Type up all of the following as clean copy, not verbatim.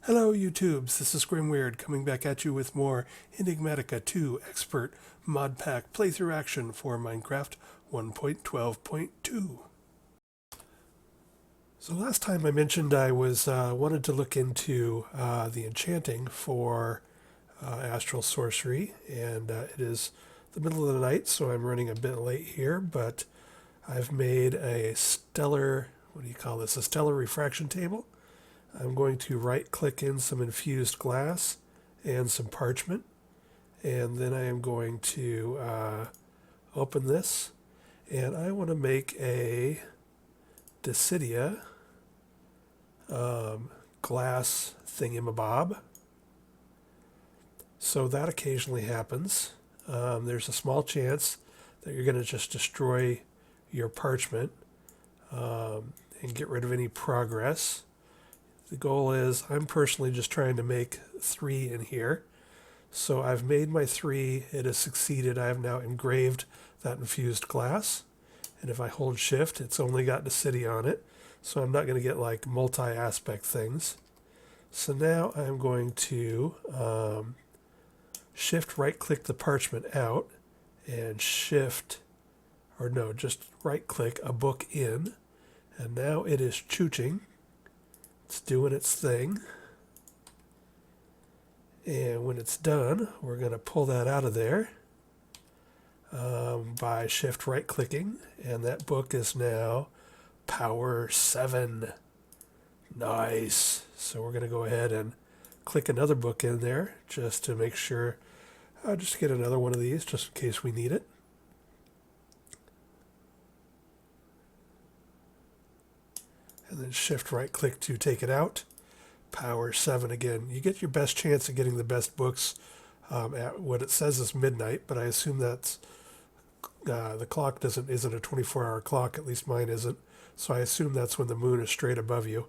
Hello YouTubes, this is Grimweird coming back at you with more Enigmatica 2 Expert Mod Pack playthrough action for Minecraft 1.12.2. So last time I mentioned I was wanted to look into the enchanting for Astral Sorcery, and it is the middle of the night, so I'm running a bit late here, but I've made a stellar, what do you call this, a stellar refraction table. I'm going to right click in some infused glass and some parchment, and then I am going to open this, and I want to make a Decidia glass thingamabob. So that occasionally happens. There's a small chance that you're going to just destroy your parchment and get rid of any progress. The goal is, I'm personally just trying to make 3 in here. So I've made my 3, it has succeeded. I have now engraved that infused glass. And if I hold shift, it's only got Decidia on it. So I'm not going to get like multi-aspect things. So now I'm going to shift right click the parchment out and just right click a book in. And now it is chooching. It's doing its thing. And when it's done, we're going to pull that out of there by shift right clicking. And that book is now power 7. Nice. So we're going to go ahead and click another book in there just to make sure. I'll just get another one of these just in case we need it. And then shift right click to take it out. Power 7 again. You get your best chance of getting the best books at what it says is midnight, but I assume that's the clock isn't a 24-hour clock, at least mine isn't. So I assume that's when the moon is straight above you.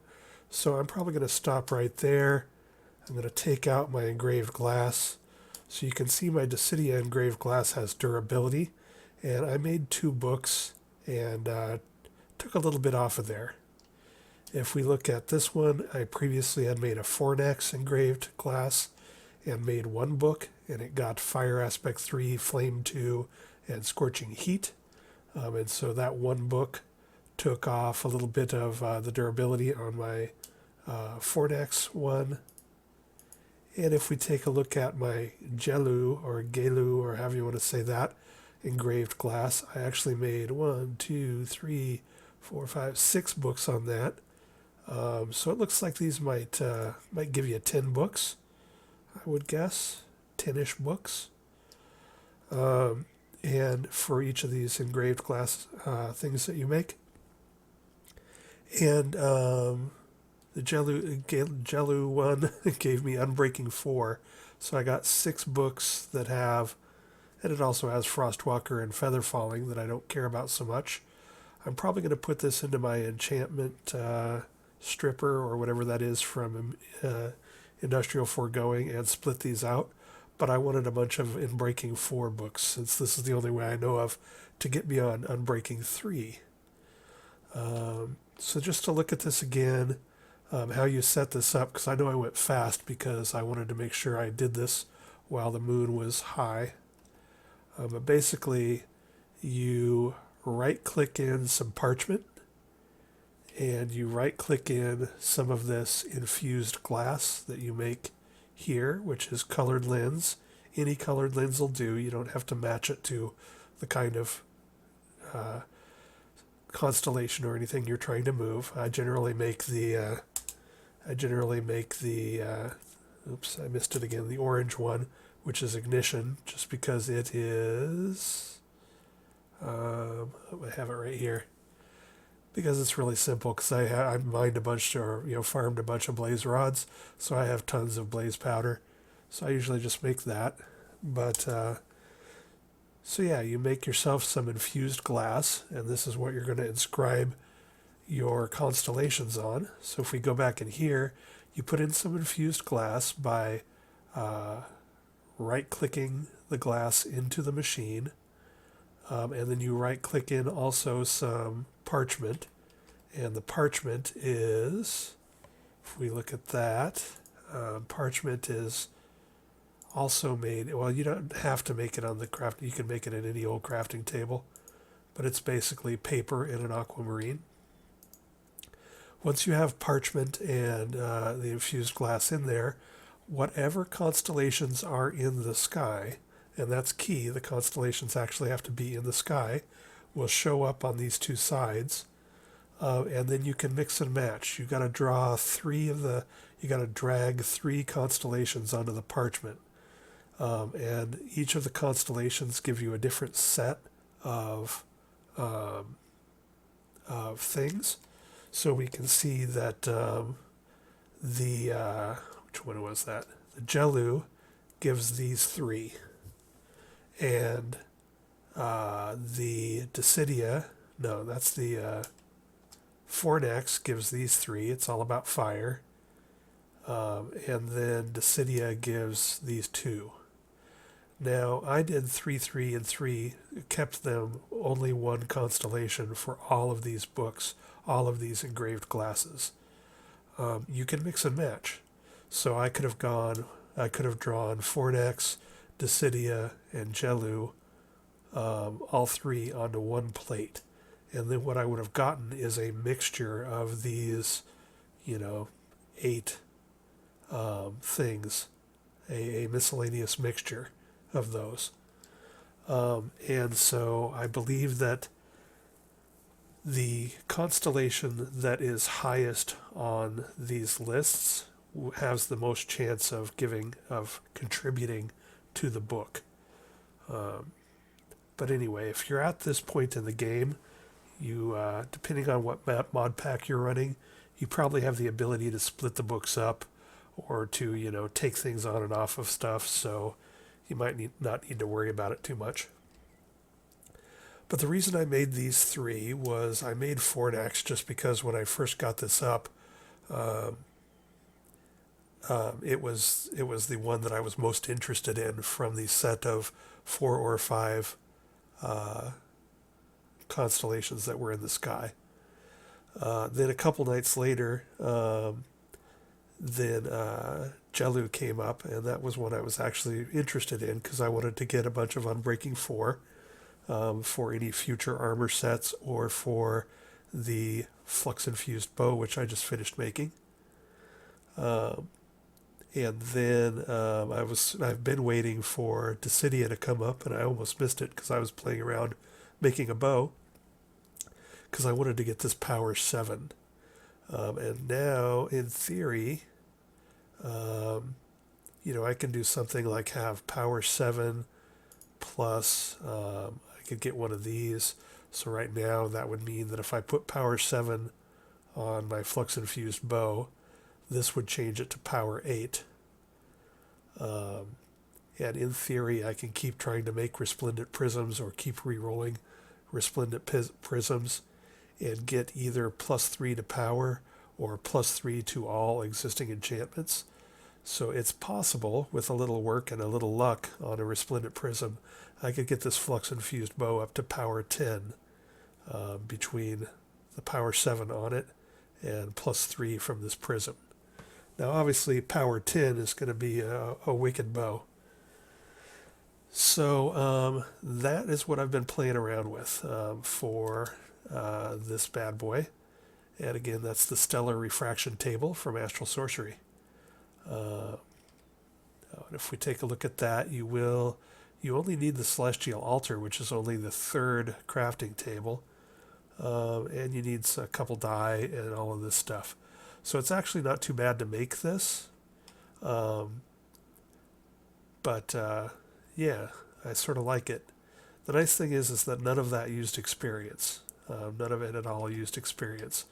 So I'm probably going to stop right there. I'm going to take out my engraved glass. So you can see my Decidia engraved glass has durability. And I made 2 books and took a little bit off of there. If we look at this one, I previously had made a Fornax engraved glass and made 1 book, and it got Fire Aspect 3, Flame 2, and Scorching Heat. And so that 1 book took off a little bit of the durability on my Fornax one. And if we take a look at my Gelu or however you want to say that, engraved glass, I actually made 1, 2, 3, 4, 5, 6 books on that. So it looks like these might give you 10 books, I would guess, 10-ish books. And for each of these engraved glass things that you make. And the Gelu one gave me Unbreaking 4, so I got 6 books that have, and it also has Frostwalker and Feather Falling that I don't care about so much. I'm probably going to put this into my enchantment stripper or whatever that is from Industrial Foregoing and split these out. But I wanted a bunch of Unbreaking 4 books, since this is the only way I know of to get beyond Unbreaking 3. So just to look at this again, how you set this up, because I know I went fast because I wanted to make sure I did this while the moon was high. But basically, you right-click in some parchment, and you right-click in some of this infused glass that you make here, which is colored lens. Any colored lens will do. You don't have to match it to the kind of constellation or anything you're trying to move. I generally make the oops, I missed it again, the orange one, which is ignition, just because it is I have it right here, because it's really simple, because I mined a bunch, or farmed a bunch of blaze rods, so I have tons of blaze powder, so I usually just make that. But so yeah, you make yourself some infused glass, and this is what you're going to inscribe your constellations on. So if we go back in here, you put in some infused glass by right-clicking the glass into the machine, and then you right-click in also some parchment, and the parchment is, if we look at that, Parchment is also made, well, you don't have to make it on the craft, you can make it in any old crafting table, but it's basically paper in an aquamarine. Once you have parchment and the infused glass in there, whatever constellations are in the sky, and that's key, the constellations actually have to be in the sky, will show up on these two sides, and then you can mix and match. You got to draw you got to drag 3 constellations onto the parchment, and each of the constellations give you a different set of things. So we can see that which one was that? The Jellu gives these 3, and the Decidia, no, that's the Fornax gives these 3. It's all about fire, and then Decidia gives these 2. Now I did 3, 3, and 3, kept them only 1 constellation for all of these books, all of these engraved glasses. You can mix and match. So I could have drawn Fornax, Decidia, and Jellu, all 3 onto 1 plate. And then what I would have gotten is a mixture of these, 8 things, a miscellaneous mixture of those. And so I believe that the constellation that is highest on these lists has the most chance of contributing to the book. But anyway, if you're at this point in the game, you depending on what mod pack you're running, you probably have the ability to split the books up, or to take things on and off of stuff. So you might not need to worry about it too much. But the reason I made these 3 was I made Fornax just because when I first got this up, it was the one that I was most interested in from the set of 4 or 5 constellations that were in the sky. Then a couple nights later, Jellu came up, and that was one I was actually interested in because I wanted to get a bunch of Unbreaking 4 for any future armor sets, or for the Flux-Infused Bow, which I just finished making. And then I've been waiting for Decidia to come up, and I almost missed it because I was playing around making a bow because I wanted to get this power 7. And now, in theory, I can do something like have power 7 plus, I could get one of these. So right now that would mean that if I put power 7 on my Flux-Infused Bow, this would change it to power 8. And in theory, I can keep trying to make resplendent prisms, or keep re-rolling resplendent prisms, and get either +3 to power or +3 to all existing enchantments. So it's possible, with a little work and a little luck on a resplendent prism, I could get this Flux-Infused Bow up to power 10 between the power 7 on it and +3 from this prism. Now obviously power 10 is going to be a wicked bow. So that is what I've been playing around with for this bad boy. And again, that's the Stellar Refraction table from Astral Sorcery. And if we take a look at that, you only need the Celestial Altar, which is only the 3rd crafting table, and you need a couple die and all of this stuff. So it's actually not too bad to make this, but yeah, I sort of like it. The nice thing is that none of that used experience. None of it at all used experience.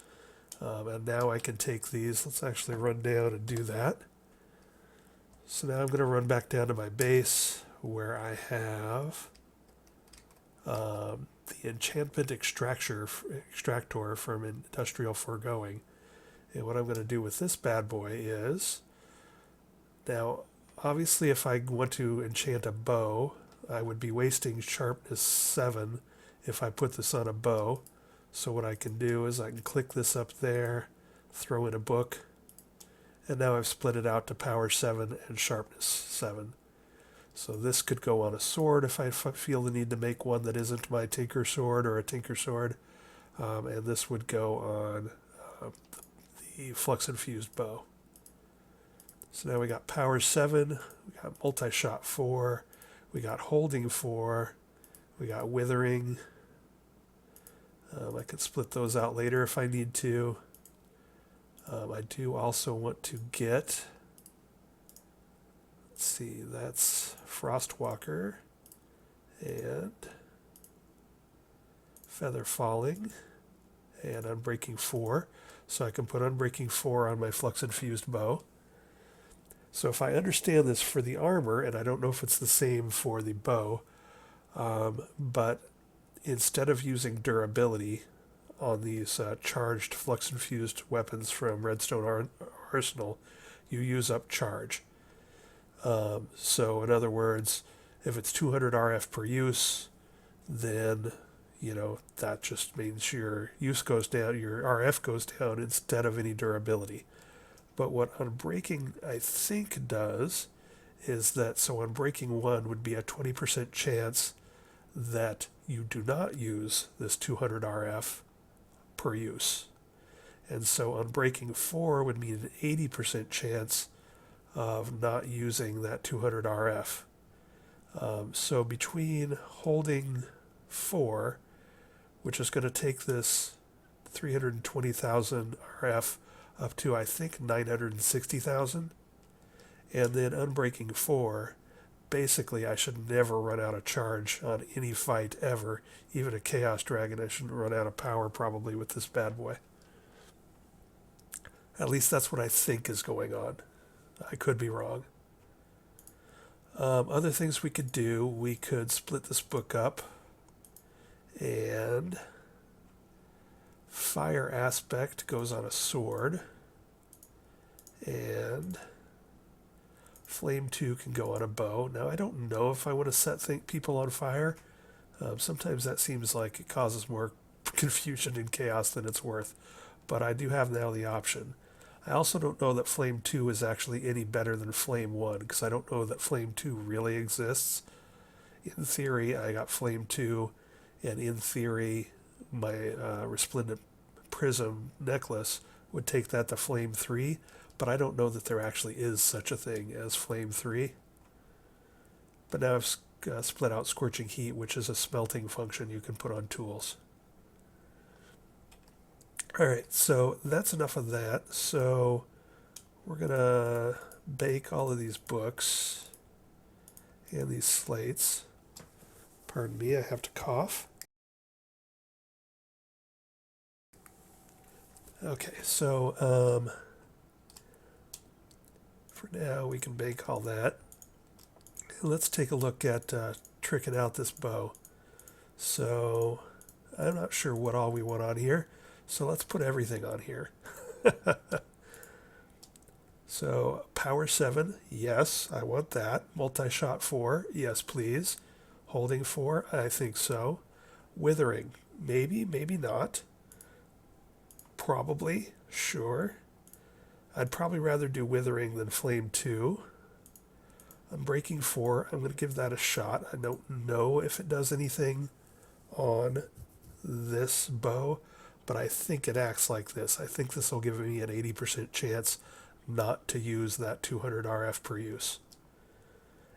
And now I can take these. Let's actually run down and do that. So now I'm going to run back down to my base, where I have the Enchantment Extractor from Industrial Foregoing. And what I'm going to do with this bad boy is, now obviously if I want to enchant a bow, I would be wasting sharpness 7 if I put this on a bow. So what I can do is I can click this up there, throw in a book, And now I've split it out to power 7 and sharpness 7. So this could go on a sword if I feel the need to make one that isn't my tinker sword or a tinker sword. And this would go on the Flux-Infused Bow. So now we got power 7, we got multi-shot 4, we got holding 4, we got withering. I could split those out later if I need to. I do also want to get, let's see, that's Frostwalker and Feather Falling and Unbreaking 4. So I can put Unbreaking 4 on my Flux-Infused Bow. So if I understand this for the armor, and I don't know if it's the same for the bow, but instead of using durability on these charged Flux-Infused weapons from Redstone Arsenal, you use up charge. So in other words, if it's 200 RF per use, then that just means your use goes down, your RF goes down instead of any durability. But what Unbreaking, I think, does is that, so Unbreaking 1 would be a 20% chance that you do not use this 200 RF per use. And so Unbreaking 4 would mean an 80% chance of not using that 200 RF. So between holding 4, which is going to take this 320,000 RF up to, I think, 960,000, and then Unbreaking 4, basically I should never run out of charge on any fight ever. Even a Chaos Dragon, I shouldn't run out of power probably with this bad boy. At least that's what I think is going on. I could be wrong. Other things we could do, we could split this book up, and Fire Aspect goes on a sword, and Flame 2 can go on a bow. Now I don't know if I want to set people on fire. Sometimes that seems like it causes more confusion and chaos than it's worth, but I do have now the option. I also don't know that Flame 2 is actually any better than Flame 1, because I don't know that Flame 2 really exists. In theory, I got Flame 2, and in theory, my Resplendent Prism necklace would take that to Flame 3, but I don't know that there actually is such a thing as Flame 3. But now I've split out Scorching Heat, which is a smelting function you can put on tools. Alright, so that's enough of that. So we're going to bake all of these books and these slates. Pardon me, I have to cough. Okay, so for now we can bake all that. Let's take a look at tricking out this bow. So I'm not sure what all we want on here. So let's put everything on here. So power 7, yes, I want that. Multi-shot 4, yes please. Holding 4, I think so. Withering, maybe, maybe not. Probably, sure. I'd probably rather do Withering than Flame 2. Unbreaking 4, I'm going to give that a shot. I don't know if it does anything on this bow, but I think it acts like this. I think this will give me an 80% chance not to use that 200 RF per use.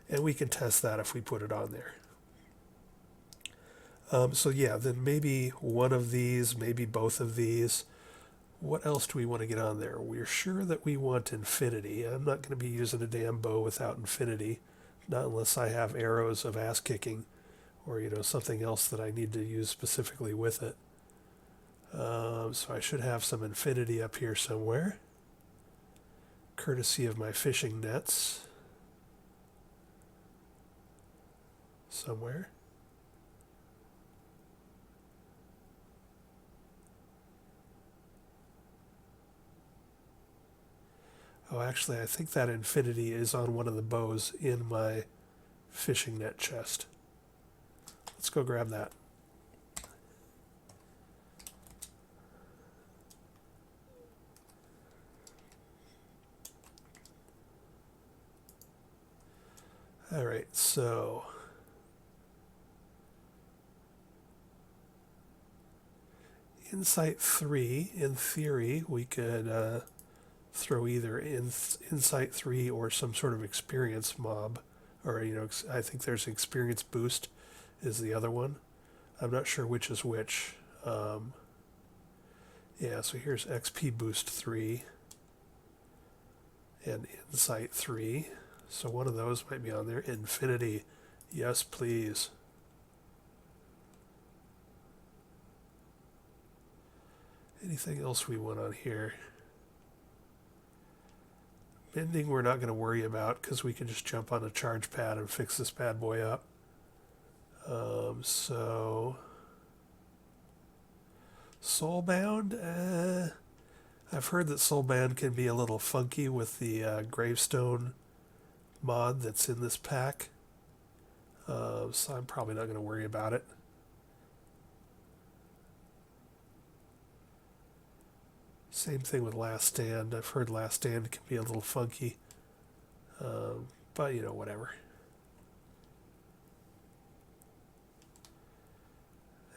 And we can test that if we put it on there. So yeah, then maybe one of these, maybe both of these. What else do we want to get on there? We're sure that we want infinity. I'm not going to be using a damn bow without infinity, not unless I have arrows of ass kicking or something else that I need to use specifically with it. So I should have some infinity up here somewhere, courtesy of my fishing nets somewhere. Oh, actually, I think that infinity is on one of the bows in my fishing net chest. Let's go grab that. All right, so Insight 3, in theory, we could throw either Insight 3 or some sort of experience mob. Or, I think there's an experience boost is the other one. I'm not sure which is which. Yeah, so here's XP boost 3 and Insight 3. So one of those might be on there. Infinity. Yes, please. Anything else we want on here? Bending we're not going to worry about because we can just jump on a charge pad and fix this bad boy up. So Soulbound, I've heard that Soulbound can be a little funky with the gravestone mod that's in this pack. So I'm probably not going to worry about it. Same thing with Last Stand. I've heard Last Stand can be a little funky. But, whatever.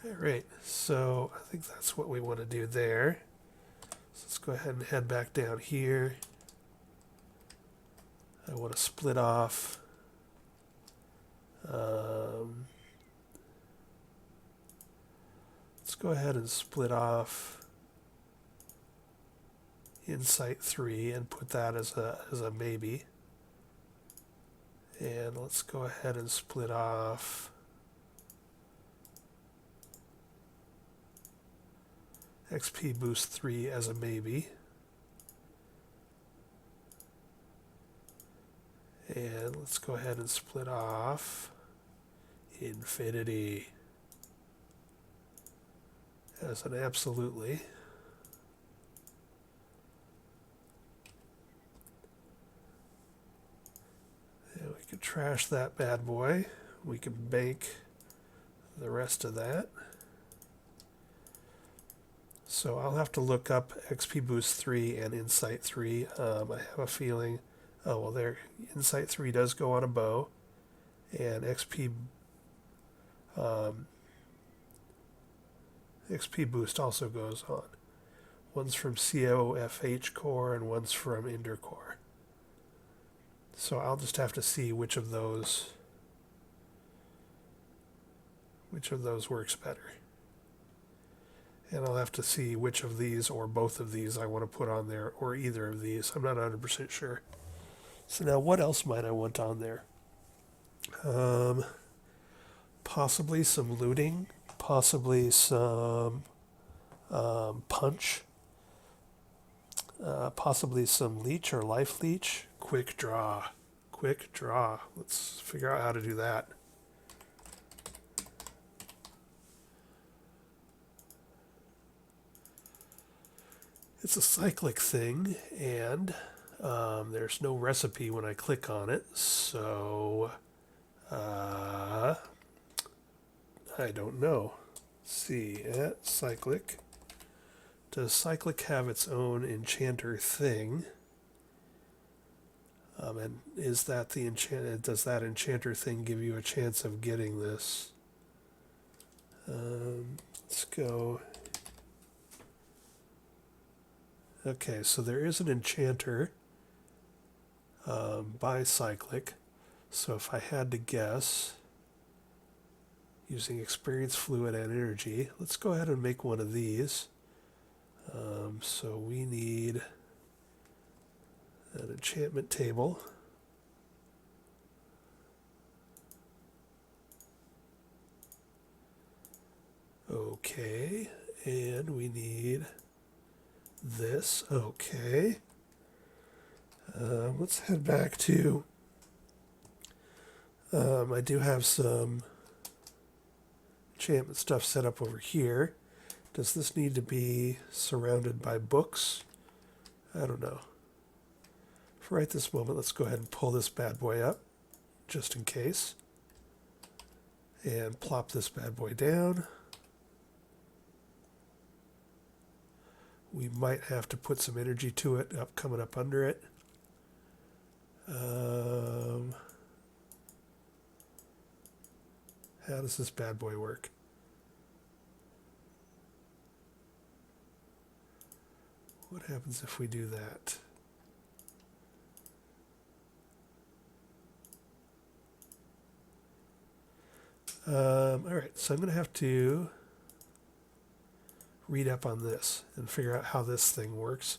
Alright, so I think that's what we want to do there. So let's go ahead and head back down here. I want to split off. Let's go ahead and split off Insight 3 and put that as a maybe. And let's go ahead and split off XP boost 3 as a maybe. And let's go ahead and split off Infinity as an absolutely. And we can trash that bad boy. We can bank the rest of that. So I'll have to look up XP Boost 3 and Insight 3. I have a feeling, oh well, there, Insight 3 does go on a bow, and XP Boost also goes on. One's from COFH core and one's from Ender core. So I'll just have to see which of those works better. And I'll have to see which of these or both of these I want to put on there, or either of these. I'm not 100% sure. So now what else might I want on there? Possibly some looting, possibly some punch, possibly some leech or life leech. Quick draw. Let's figure out how to do that. It's a cyclic thing, and there's no recipe when I click on it, so I don't know. Let's see, at cyclic. Does cyclic have its own enchanter thing? And is that the does that enchanter thing give you a chance of getting this? Let's go. Okay, so there is an enchanter by cyclic. So if I had to guess, using experience, fluid, and energy, let's go ahead and make one of these. So we need an enchantment table. Okay, and we need this. Okay. Let's head back to, I do have some enchantment stuff set up over here. Does this need to be surrounded by books? I don't know. For right this moment, let's go ahead and pull this bad boy up, just in case. And plop this bad boy down. We might have to put some energy to it, coming up under it. how does this bad boy work? What happens if we do that? All right, so I'm going to have to read up on this and figure out how this thing works,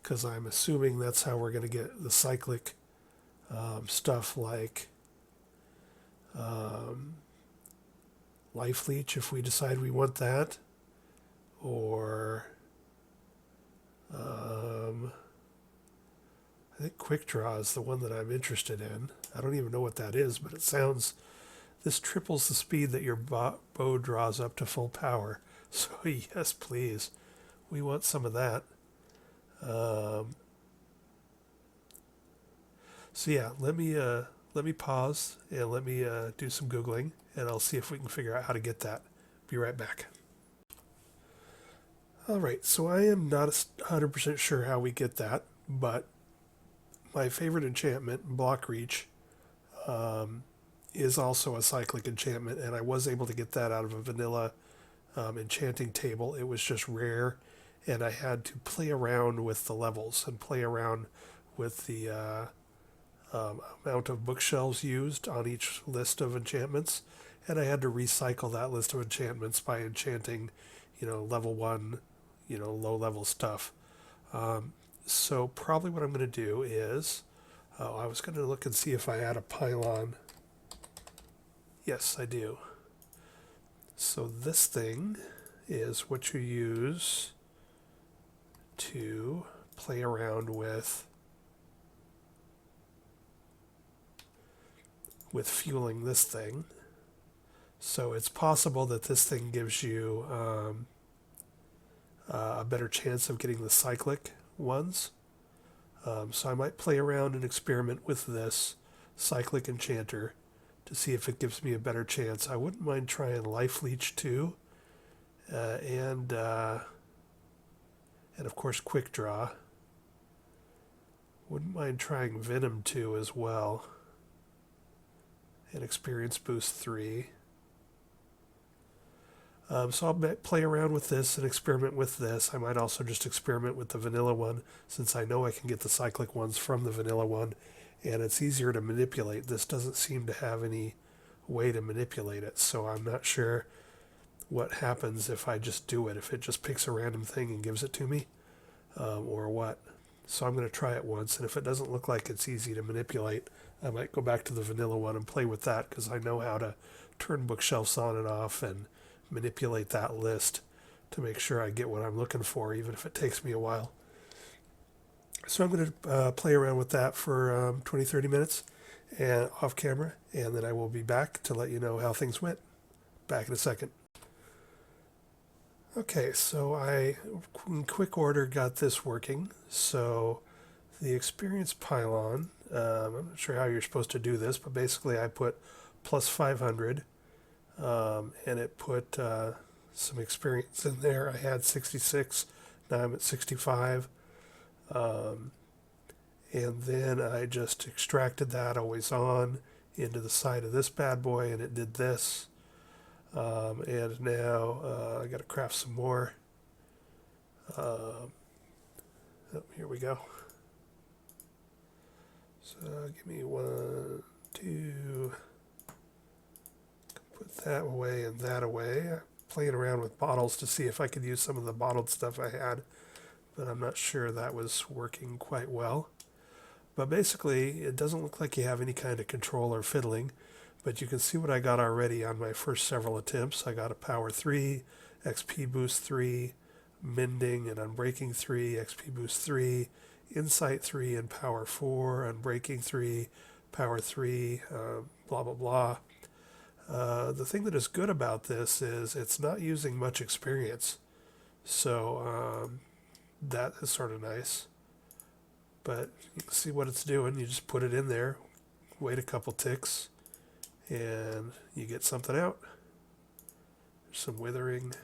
because I'm assuming that's how we're going to get the cyclic stuff like life leech if we decide we want that, or I think Quickdraw is the one that I'm interested in. I don't even know what that is, but it sounds, this triples the speed that your bow draws up to full power. So yes, please, we want some of that. So yeah, let me pause and let me do some Googling, and I'll see if we can figure out how to get that. Be right back. All right, so I am not 100% sure how we get that, but my favorite enchantment, Block Reach, is also a cyclic enchantment, and I was able to get that out of a vanilla enchanting table. It was just rare, and I had to play around with the levels and play around with the amount of bookshelves used on each list of enchantments, and I had to recycle that list of enchantments by enchanting, level 1, low level stuff. So probably what I'm going to do is, I was going to look and see if I had a pylon. Yes, I do. So this thing is what you use to play around with fueling this thing. So it's possible that this thing gives you a better chance of getting the cyclic ones. So I might play around and experiment with this cyclic enchanter to see if it gives me a better chance. I wouldn't mind trying Life Leech too, and of course Quickdraw. Wouldn't mind trying Venom 2 as well, and Experience Boost 3. So I'll play around with this and experiment with this. I might also just experiment with the vanilla one, since I know I can get the cyclic ones from the vanilla one, and it's easier to manipulate. This doesn't seem to have any way to manipulate it, so I'm not sure what happens if I just do it, if it just picks a random thing and gives it to me, or what. So I'm going to try it once, and if it doesn't look like it's easy to manipulate, I might go back to the vanilla one and play with that, because I know how to turn bookshelves on and off and manipulate that list to make sure I get what I'm looking for, even if it takes me a while. So I'm going to play around with that for 20-30 minutes and off camera, and then I will be back to let you know how things went. Back in a second. Okay, so I, in quick order, got this working. So the experience pylon, I'm not sure how you're supposed to do this, but basically I put plus 500, and it put some experience in there. I had 66, now I'm at 65. And then I just extracted that always on into the side of this bad boy, and it did this. And now I got to craft some more. Oh, here we go. So give me 1, 2. Put that away and that away. I'm playing around with bottles to see if I could use some of the bottled stuff I had, but I'm not sure that was working quite well. But basically, it doesn't look like you have any kind of control or fiddling, but you can see what I got already on my first several attempts. I got a Power 3, XP Boost 3, Mending and Unbreaking 3, XP Boost 3, Insight 3, and Power 4, Unbreaking 3, Power 3, blah, blah, blah. The thing that is good about this is it's not using much experience, so that is sort of nice. But you can see what it's doing. You just put it in there, wait a couple ticks, and you get something out. There's some withering.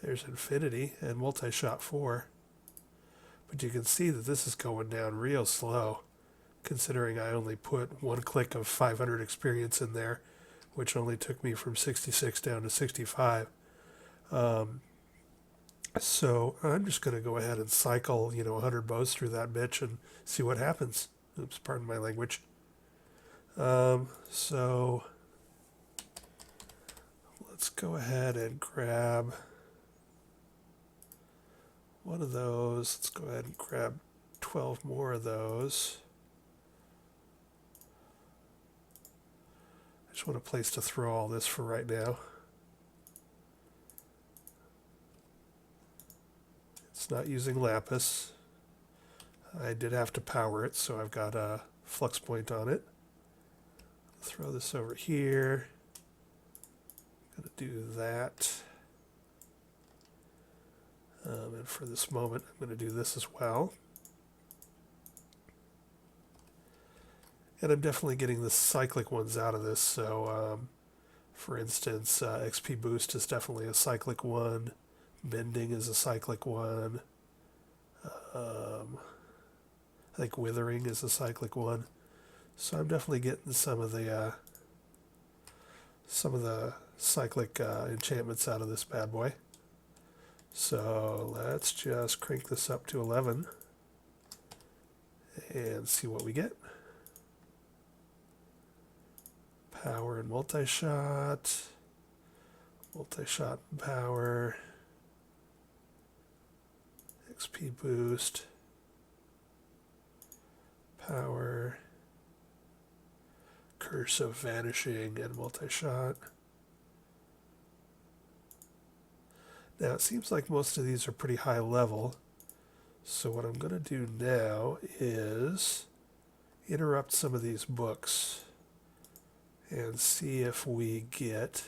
There's Infinity and Multi-Shot 4. But you can see that this is going down real slow, considering I only put one click of 500 experience in there, which only took me from 66 down to 65. So I'm just going to go ahead and cycle, 100 bows through that bitch and see what happens. Oops, pardon my language. So let's go ahead and grab one of those. Let's go ahead and grab 12 more of those. I just want a place to throw all this for right now. It's not using lapis. I did have to power it, so I've got a flux point on it. Throw this over here. Gonna do that. And for this moment, I'm going to do this as well. And I'm definitely getting the cyclic ones out of this. So, for instance, XP Boost is definitely a cyclic one. Bending is a cyclic one. I think Withering is a cyclic one. So I'm definitely getting some of the cyclic enchantments out of this bad boy. So let's just crank this up to 11 and see what we get. Power and multi-shot. Multi-shot and power. XP boost. Power. Curse of Vanishing and multi-shot. Now it seems like most of these are pretty high level. So what I'm going to do now is interrupt some of these books and see if we get...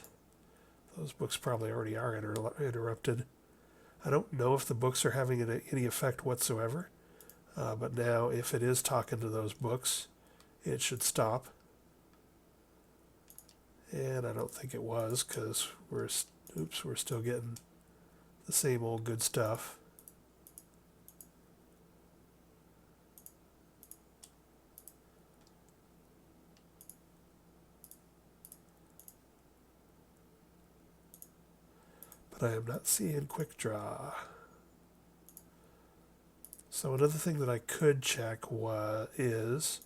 Those books probably already are interrupted. I don't know if the books are having any effect whatsoever. But now if it is talking to those books, it should stop. And I don't think it was because we're still getting the same old good stuff. But I am not seeing Quickdraw. So another thing that I could check is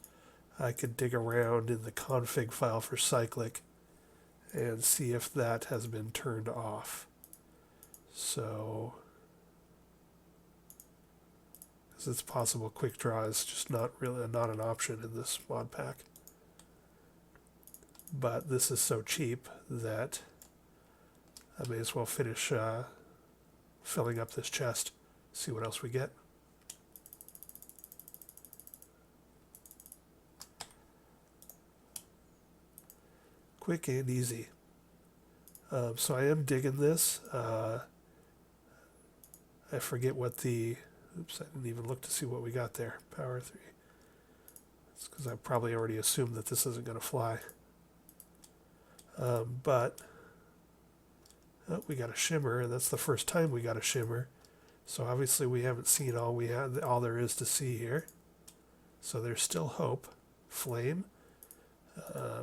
I could dig around in the config file for cyclic and see if that has been turned off. So, because it's possible Quickdraw is just not an option in this mod pack. But this is so cheap that I may as well finish filling up this chest, see what else we get. Quick and easy. So I am digging this. I forget what the... Oops, I didn't even look to see what we got there. Power 3. It's because I probably already assumed that this isn't going to fly. But we got a shimmer, and that's the first time we got a shimmer. So obviously we haven't seen all there is to see here. So there's still hope. Flame.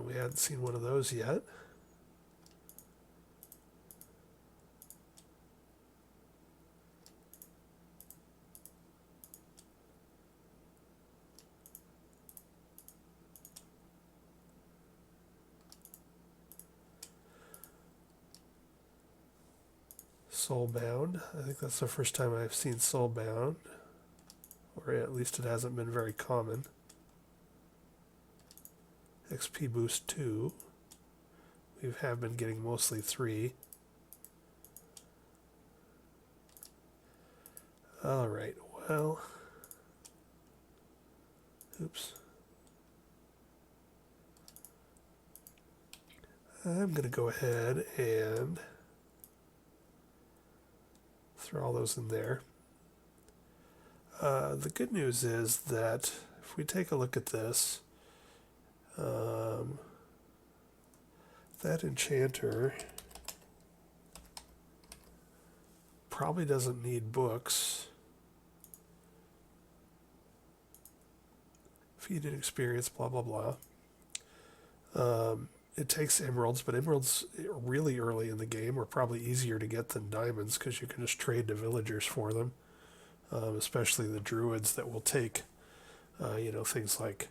We hadn't seen one of those yet. Soulbound. I think that's the first time I've seen Soulbound. Or at least it hasn't been very common. XP Boost 2. We have been getting mostly 3. Alright, well... Oops. I'm going to go ahead and throw all those in there. The good news is that if we take a look at this, that enchanter probably doesn't need books. defeated experience, blah, blah, blah. It takes emeralds, but emeralds really early in the game are probably easier to get than diamonds because you can just trade to villagers for them, especially the druids that will take, things like,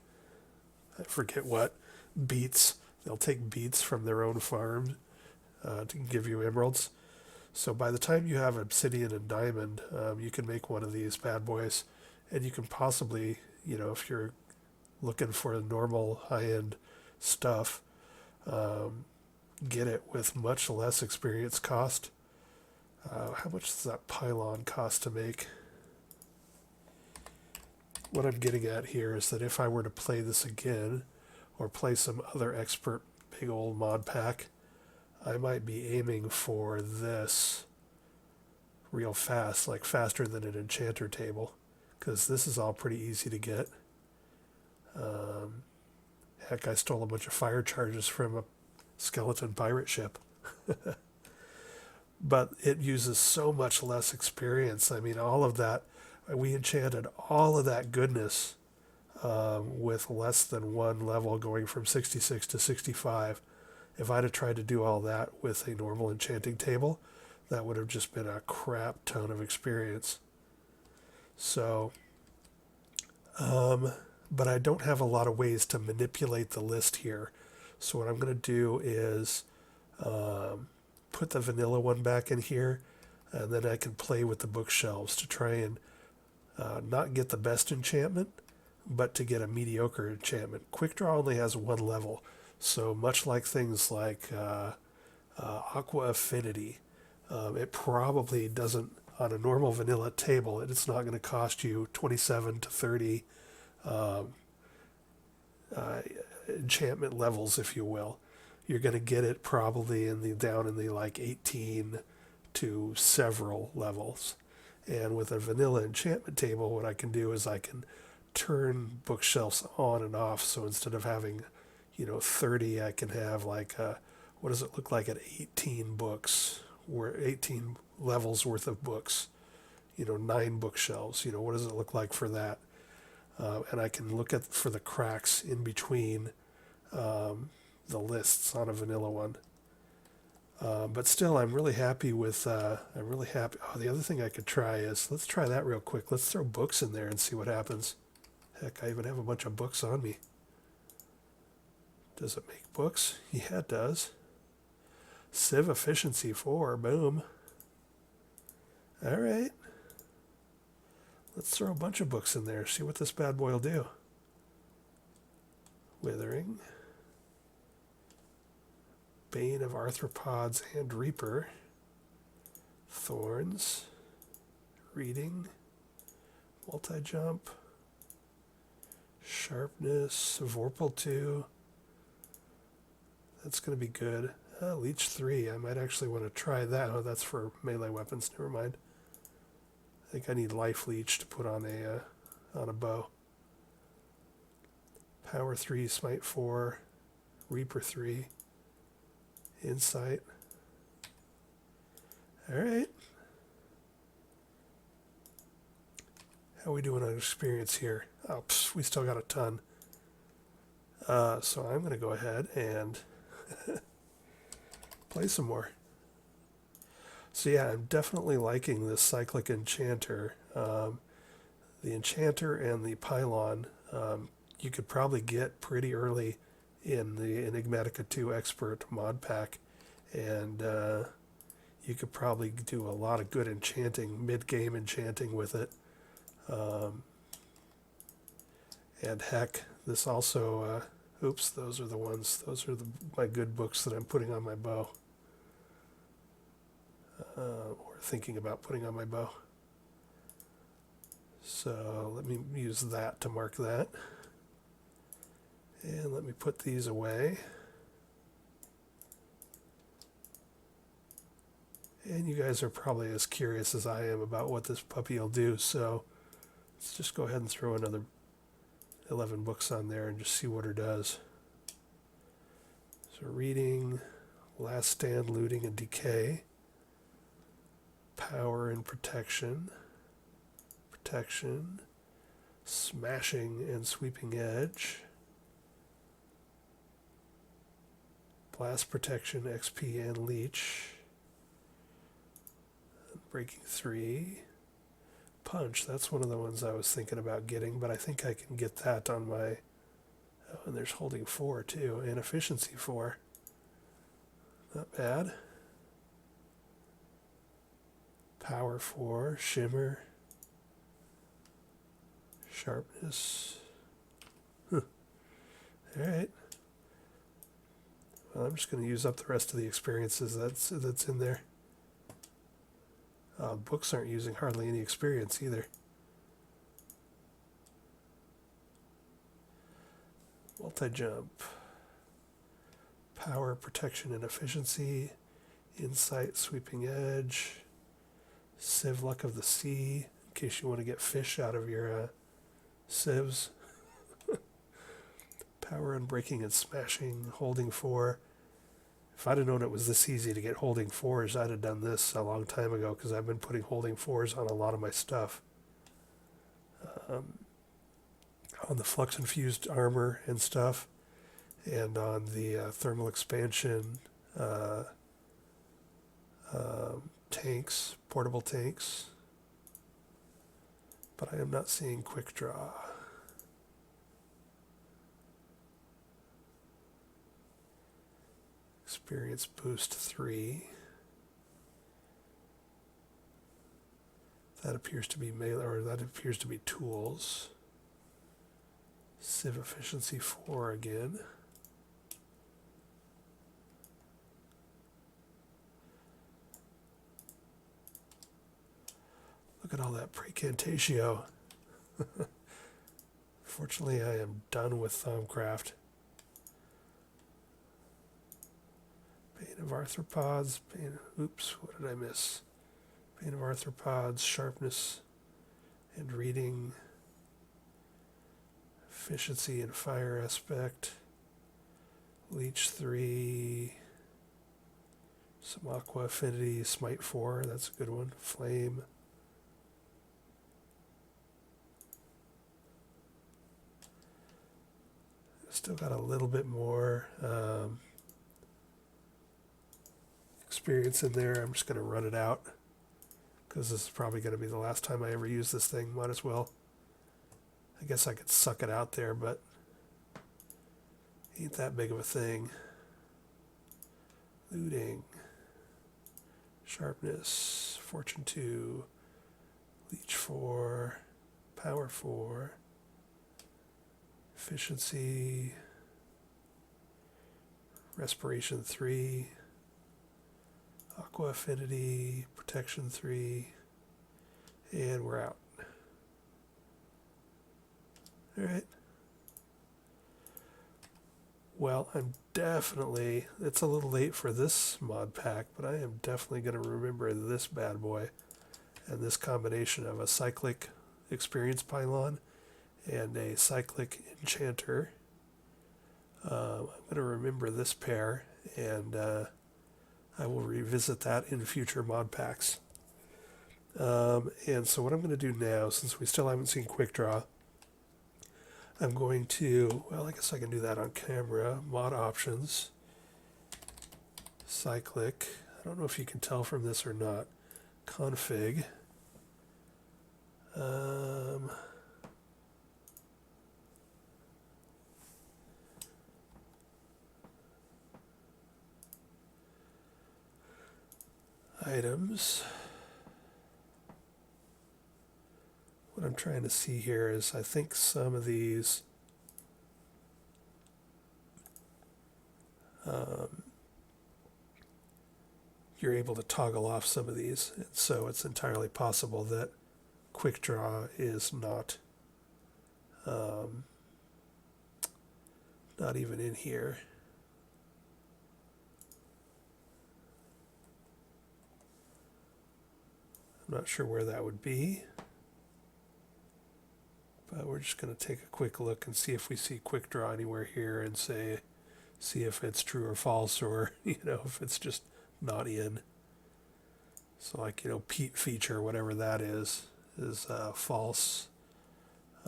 I forget what, beets. They'll take beets from their own farm to give you emeralds. So by the time you have obsidian and diamond, you can make one of these bad boys, and you can possibly, if you're looking for normal high-end stuff, get it with much less experience cost. How much does that pylon cost to make? What I'm getting at here is that if I were to play this again, or play some other expert big old mod pack, I might be aiming for this real fast, like faster than an enchanter table, because this is all pretty easy to get. Heck, I stole a bunch of fire charges from a skeleton pirate ship. But it uses so much less experience. I mean, all of that, we enchanted all of that goodness with less than one level, going from 66 to 65. If I'd have tried to do all that with a normal enchanting table, that would have just been a crap ton of experience. So, but I don't have a lot of ways to manipulate the list here. So what I'm going to do is put the vanilla one back in here, and then I can play with the bookshelves to try and not get the best enchantment, but to get a mediocre enchantment. Quickdraw only has one level, so much like things like Aqua Affinity, it probably doesn't, on a normal vanilla table, it's not going to cost you 27 to 30 enchantment levels, if you will. You're going to get it probably down in the like 18 to several levels. And with a vanilla enchantment table, what I can do is I can turn bookshelves on and off. So instead of having, 30, I can have like, what does it look like at 18 books, or 18 levels worth of books, 9 bookshelves, what does it look like for that? And I can look for the cracks in between the lists on a vanilla one. But still, I'm really happy with, Oh, the other thing I could try is, let's try that real quick. Let's throw books in there and see what happens. Heck, I even have a bunch of books on me. Does it make books? Yeah, it does. Civ Efficiency 4, boom. All right. Let's throw a bunch of books in there, see what this bad boy will do. Withering. Bane of Arthropods and Reaper. Thorns. Reading. Multi-jump. Sharpness. Vorpal 2. That's going to be good. Leech 3. I might actually want to try that. Oh, that's for melee weapons. Never mind. I think I need Life Leech to put on a bow. Power 3, Smite 4, Reaper 3, Insight. Alright. How are we doing on experience here? Oh, we still got a ton. So I'm going to go ahead and play some more. So yeah, I'm definitely liking this cyclic enchanter. The enchanter and the pylon you could probably get pretty early in the Enigmatica 2 Expert mod pack, and you could probably do a lot of good enchanting, mid-game enchanting with it. And heck, this also, oops, those are the ones, my good books that I'm putting on my bow. Or thinking about putting on my bow. So let me use that to mark that. And let me put these away. And you guys are probably as curious as I am about what this puppy will do, so let's just go ahead and throw another 11 books on there and just see what her does. So reading, Last Stand, Looting, and Decay. Power and Protection. Protection. Smashing and Sweeping Edge. Blast Protection, XP, and Leech. Breaking 3. Punch, that's one of the ones I was thinking about getting, but I think I can get that on my... Oh, and there's Holding 4 too, and Efficiency 4. Not bad. Power 4, Shimmer. Sharpness. Alright. Well, I'm just going to use up the rest of the experiences that's in there. Books aren't using hardly any experience either. Multi-jump. Power, protection, and efficiency. Insight, sweeping edge. Sieve, luck of the sea, in case you want to get fish out of your sieves. Power, unbreaking, and smashing. Holding 4. If I'd have known it was this easy to get Holding 4s, I'd have done this a long time ago, because I've been putting Holding 4s on a lot of my stuff. On the Flux-Infused armor and stuff, and on the thermal expansion tanks, portable tanks. But I am not seeing Quickdraw. Experience boost 3. That appears to be melee, or that appears to be tools. Civ efficiency 4 again. Look at all that precantatio. Fortunately, I am done with Thaumcraft. Bane of Arthropods. Oops, what did I miss? Bane of Arthropods, Sharpness and Reading. Efficiency and Fire Aspect. Leech 3. Some Aqua Affinity. Smite 4, that's a good one. Flame. Still got a little bit more experience in there. I'm just going to run it out, because this is probably going to be the last time I ever use this thing. Might as well. I guess I could suck it out there, but ain't that big of a thing. Looting. Sharpness. Fortune 2. Leech 4. Power 4. Efficiency. Respiration 3. Aqua Affinity. Protection 3. And we're out. Alright. Well, I'm definitely, it's a little late for this mod pack, but I am definitely going to remember this bad boy and this combination of a cyclic experience pylon and a cyclic enchanter. I'm going to remember this pair, and I will revisit that in future mod packs. And so what I'm going to do now, since we still haven't seen Quickdraw, I'm going to, well, I guess I can do that on camera. Mod options, cyclic. I don't know if you can tell from this or not. Config. Items. What I'm trying to see here is I think some of these you're able to toggle off some of these, and so it's entirely possible that Quickdraw is not even in here. I'm not sure where that would be, but we're just going to take a quick look and see if we see Quickdraw anywhere here, and see if it's true or false, or if it's just not in. So like Peat feature, whatever that is false.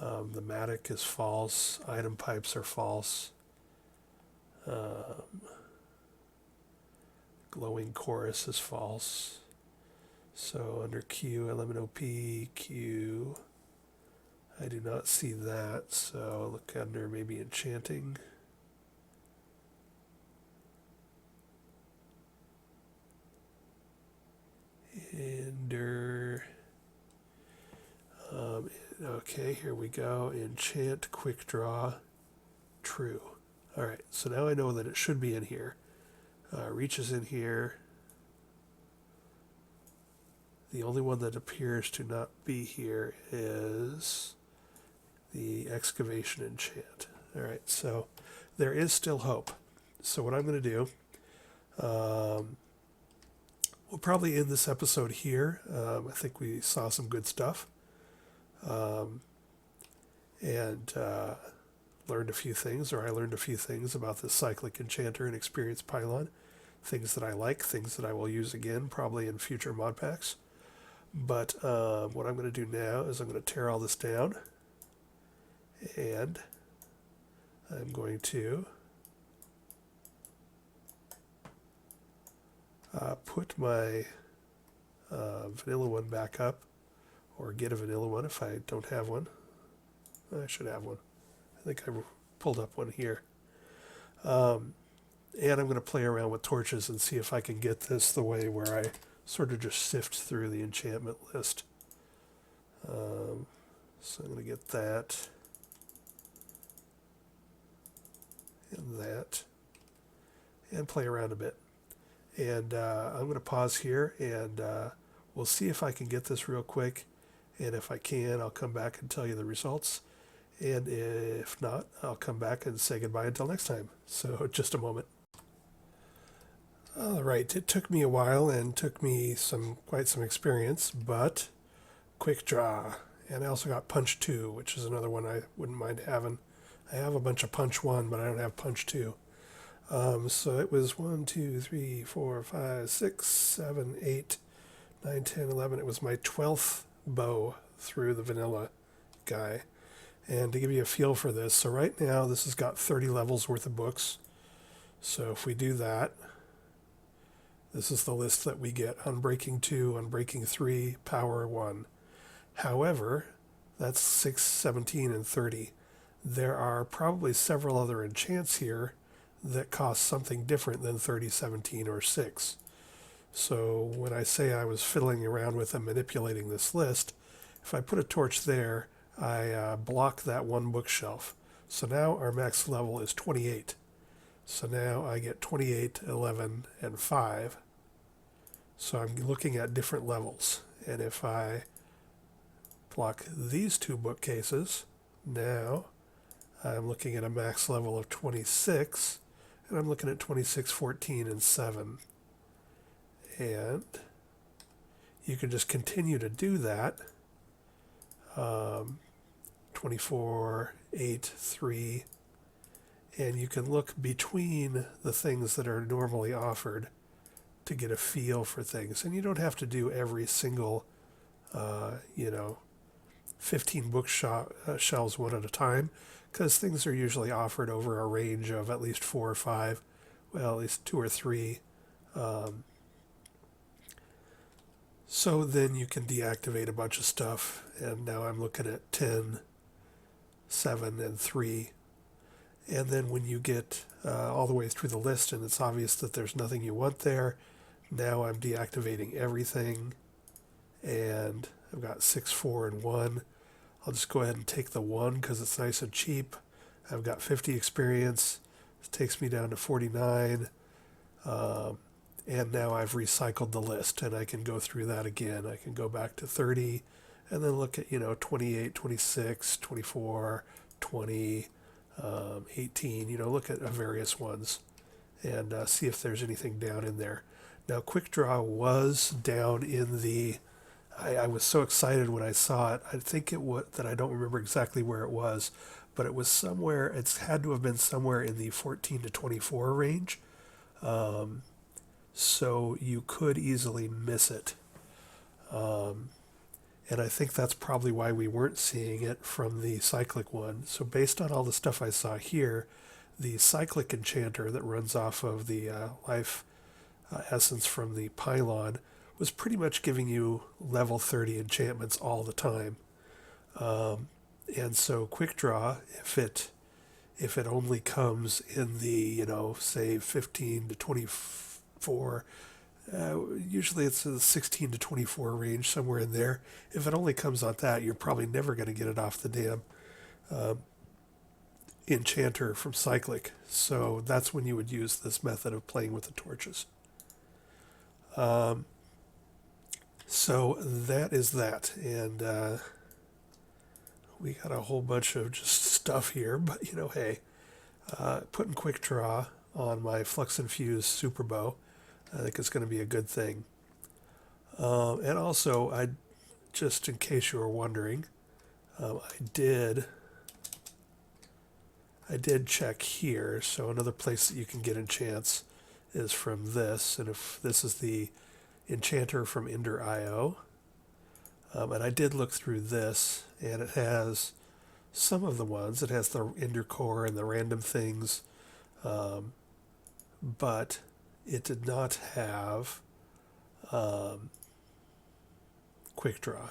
The Matic is false. Item pipes are false. Glowing chorus is false. So under Q, LMNOP, Q, I do not see that. So look under maybe enchanting. Ender. Okay, here we go. Enchant, Quickdraw, true. All right, so now I know that it should be in here. Reach is in here. The only one that appears to not be here is the excavation enchant. All right, so there is still hope. So what I'm going to do, we'll probably end this episode here. I think we saw some good stuff. And learned a few things, or I learned a few things about this cyclic enchanter and experience pylon. Things that I like, things that I will use again, probably in future mod packs. But what I'm going to do now is I'm going to tear all this down, and I'm going to put my vanilla one back up, or get a vanilla one if I don't have one. I should have one. I think I pulled up one here. And I'm going to play around with torches and see if I can get this the way where I sort of just sift through the enchantment list. So I'm going to get that and that and play around a bit. And I'm going to pause here, and we'll see if I can get this real quick. And if I can, I'll come back and tell you the results. And if not, I'll come back and say goodbye until next time. So just a moment. All right, it took me a while and took me quite some experience, but Quickdraw. And I also got Punch 2, which is another one I wouldn't mind having. I have a bunch of Punch 1, but I don't have Punch 2. So it was 1, 2, 3, 4, 5, 6, 7, 8, 9, 10, 11. It was my 12th bow through the vanilla guy. And to give you a feel for this, so right now this has got 30 levels worth of books. So if we do that, this is the list that we get: Unbreaking 2, Unbreaking 3, Power 1. However, that's 6, 17, and 30. There are probably several other enchants here that cost something different than 30, 17, or 6. So when I say I was fiddling around with and manipulating this list, if I put a torch there, I block that one bookshelf. So now our max level is 28. So now I get 28, 11, and 5. So I'm looking at different levels. And if I block these two bookcases, now I'm looking at a max level of 26, and I'm looking at 26, 14, and 7. And you can just continue to do that. 24, 8, 3, and you can look between the things that are normally offered to get a feel for things. And you don't have to do every single, 15 bookshelves one at a time, because things are usually offered over a range of at least 4 or 5, well, at least 2 or 3. So then you can deactivate a bunch of stuff, and now I'm looking at 10, 7, and 3. And then when you get all the way through the list and it's obvious that there's nothing you want there, now I'm deactivating everything, and I've got 6, 4, and 1. I'll just go ahead and take the 1 because it's nice and cheap. I've got 50 experience. It takes me down to 49. And now I've recycled the list, and I can go through that again. I can go back to 30 and then look at, 28, 26, 24, 20, 18, look at various ones and see if there's anything down in there. Now, Quickdraw was down in the, I was so excited when I saw it. I think it was, that I don't remember exactly where it was, but it was somewhere, it's had to have been somewhere in the 14 to 24 range. So you could easily miss it. And I think that's probably why we weren't seeing it from the cyclic one. So based on all the stuff I saw here, the cyclic enchanter that runs off of the life essence from the pylon was pretty much giving you level 30 enchantments all the time. And so Quickdraw, if it only comes in the, say 15 to 24, usually it's a 16 to 24 range, somewhere in there. If it only comes on that, you're probably never going to get it off the damn enchanter from cyclic. So that's when you would use this method of playing with the torches. So that is that. And we got a whole bunch of just stuff here, but hey, putting Quickdraw on my Flux-Infused Super Bow, I think it's going to be a good thing. And also, just in case you were wondering, I did check here. So another place that you can get enchants is from this, and if this is the enchanter from Ender.io, and I did look through this, and it has some of the ones. It has the Ender Core and the random things, but it did not have Quickdraw.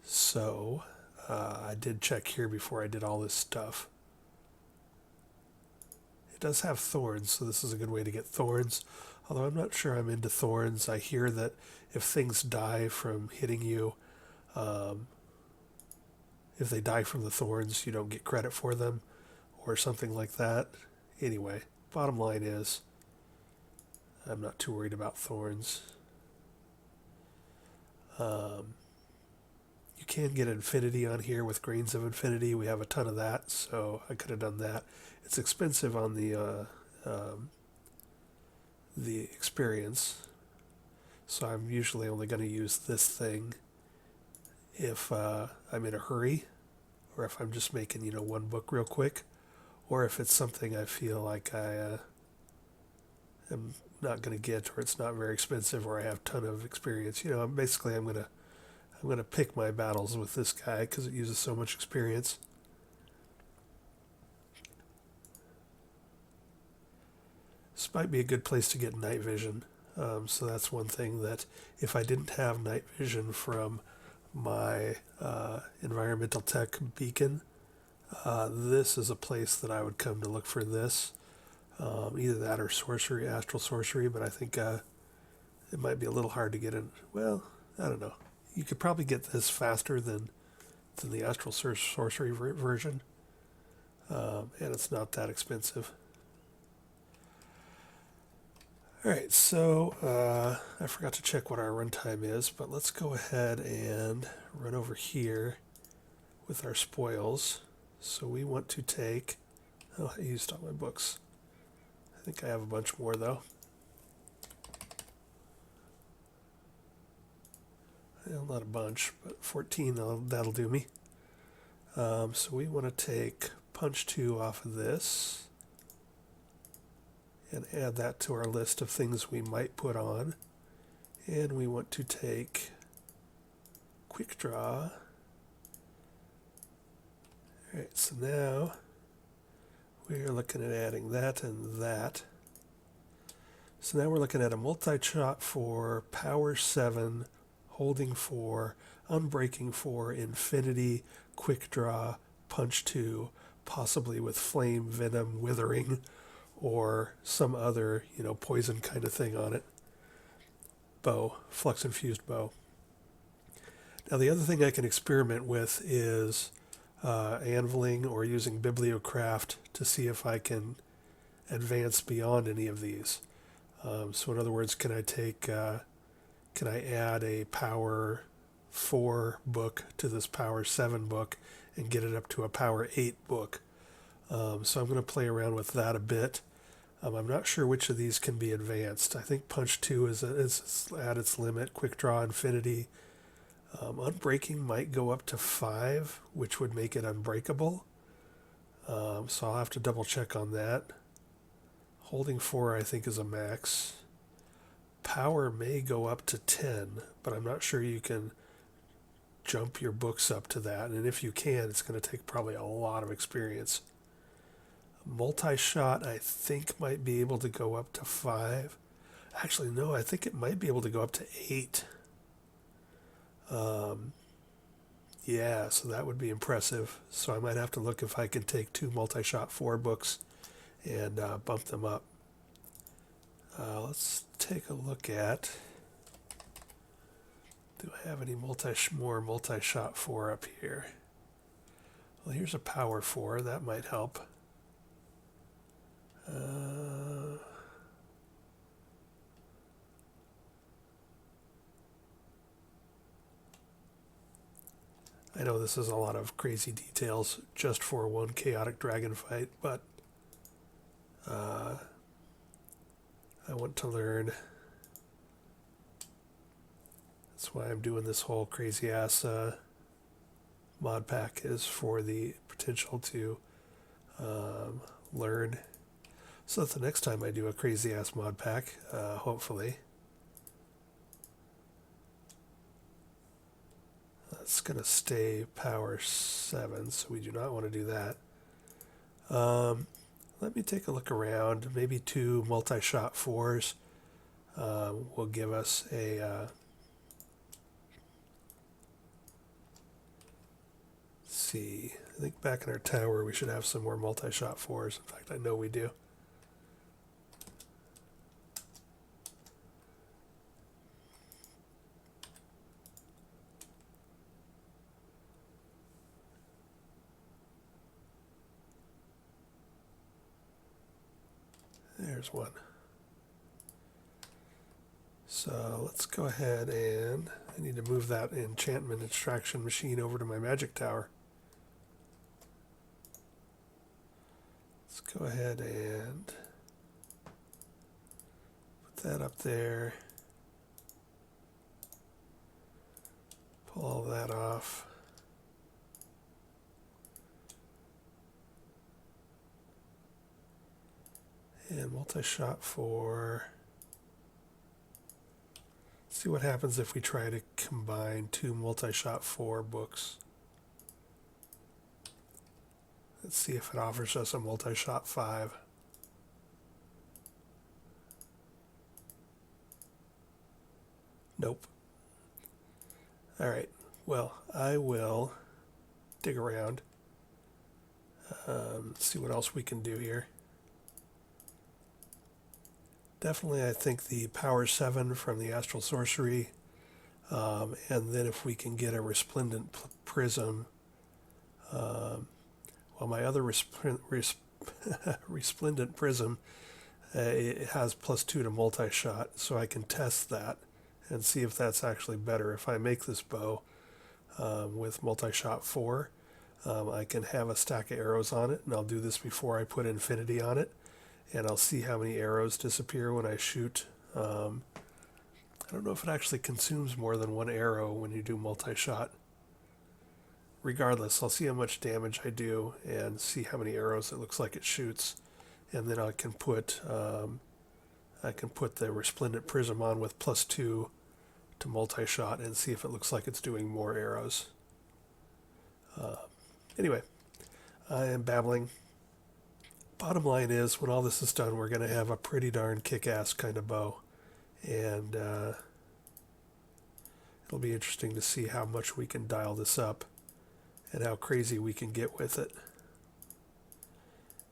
So I did check here before I did all this stuff. It does have thorns, so this is a good way to get thorns. Although I'm not sure I'm into thorns. I hear that if things die from hitting you, if they die from the thorns, you don't get credit for them, or something like that. Anyway, bottom line is, I'm not too worried about thorns. You can get infinity on here with grains of infinity. We have a ton of that, so I could have done that. It's expensive on the experience, so I'm usually only going to use this thing if I'm in a hurry, or if I'm just making one book real quick, or if it's something I feel like I am not going to get, or it's not very expensive, or I have a ton of experience. Basically I'm gonna pick my battles with this guy because it uses so much experience. This might be a good place to get night vision. So that's one thing that if I didn't have night vision from my environmental tech beacon, this is a place that I would come to look for this. Either that or sorcery, astral sorcery, but I think it might be a little hard to get in. Well, I don't know. You could probably get this faster than the astral sorcery version, and it's not that expensive. Alright, so I forgot to check what our runtime is, but let's go ahead and run over here with our spoils. So we want to take, I used all my books. I think I have a bunch more though. Well, not a bunch, but 14, that'll do me. So we want to take punch 2 off of this and add that to our list of things we might put on. And we want to take Quickdraw. Alright, so now we're looking at adding that and that. So now we're looking at a multi-shot for Power 7, Holding 4, Unbreaking 4, Infinity, Quickdraw, Punch 2, possibly with Flame, Venom, Withering, or some other, poison kind of thing on it. Bow, Flux-Infused Bow. Now the other thing I can experiment with is anviling or using Bibliocraft to see if I can advance beyond any of these. So in other words, can I add a Power 4 book to this Power 7 book and get it up to a Power 8 book? So I'm going to play around with that a bit. I'm not sure which of these can be advanced. I think Punch 2 is at its limit. Quickdraw, Infinity. Unbreaking might go up to 5, which would make it unbreakable. So I'll have to double check on that. Holding 4 I think is a max. Power may go up to 10, but I'm not sure you can jump your books up to that, and if you can, it's going to take probably a lot of experience. Multi-shot, I think, might be able to go up to 5. Actually, no, I think it might be able to go up to 8. Yeah, so that would be impressive. So I might have to look if I can take 2 multi-shot 4 books and bump them up. Let's take a look at, do I have any more multi-shot 4 up here? Well, here's a power 4, that might help. I know this is a lot of crazy details just for one chaotic dragon fight, but I want to learn. That's why I'm doing this whole crazy ass mod pack, is for the potential to learn, so that the next time I do a crazy ass mod pack, hopefully, that's going to stay power 7, so we do not want to do that. Let me take a look around. Maybe 2 multi-shot 4s will give us a see. I think back in our tower we should have some more multi-shot 4s. In fact, I know we do. There's one. So let's go ahead and I need to move that enchantment extraction machine over to my magic tower. Let's go ahead and put that up there. Pull all that off. And multi-shot 4. See what happens if we try to combine 2 multi-shot 4 books. Let's see if it offers us a multi-shot 5. Nope. Alright, well, I will dig around. See what else we can do here. Definitely, I think the power 7 from the Astral Sorcery, and then if we can get a resplendent prism. Well, my other resplendent prism, it has +2 to multi-shot, so I can test that and see if that's actually better. If I make this bow with multi-shot 4, I can have a stack of arrows on it, and I'll do this before I put infinity on it. And I'll see how many arrows disappear when I shoot. I don't know if it actually consumes more than 1 arrow when you do multi-shot. Regardless, I'll see how much damage I do and see how many arrows it looks like it shoots. And then I can put the resplendent prism on with +2 to multi-shot and see if it looks like it's doing more arrows. Anyway, I am babbling. Bottom line is, when all this is done, we're going to have a pretty darn kick-ass kind of bow. And it'll be interesting to see how much we can dial this up and how crazy we can get with it.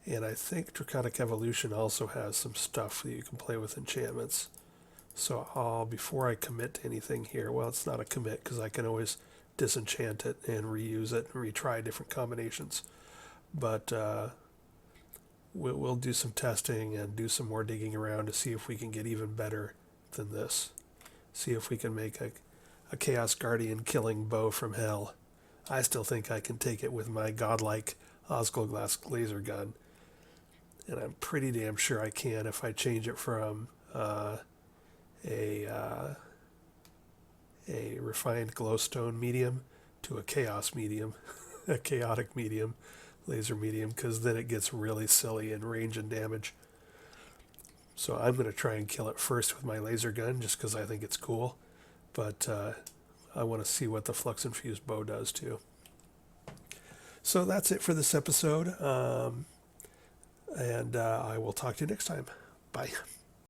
And I think Draconic Evolution also has some stuff that you can play with enchantments. So before I commit to anything here, well, it's not a commit because I can always disenchant it and reuse it and retry different combinations. But we'll do some testing and do some more digging around to see if we can get even better than this. See if we can make a Chaos Guardian killing bow from hell. I still think I can take it with my godlike Osgilglass laser gun. And I'm pretty damn sure I can if I change it from a refined glowstone medium to a chaos medium, a chaotic medium. Laser medium, because then it gets really silly in range and damage. So I'm going to try and kill it first with my laser gun just because I think it's cool. But I want to see what the Flux-Infused Bow does too. So that's it for this episode, and I will talk to you next time. Bye.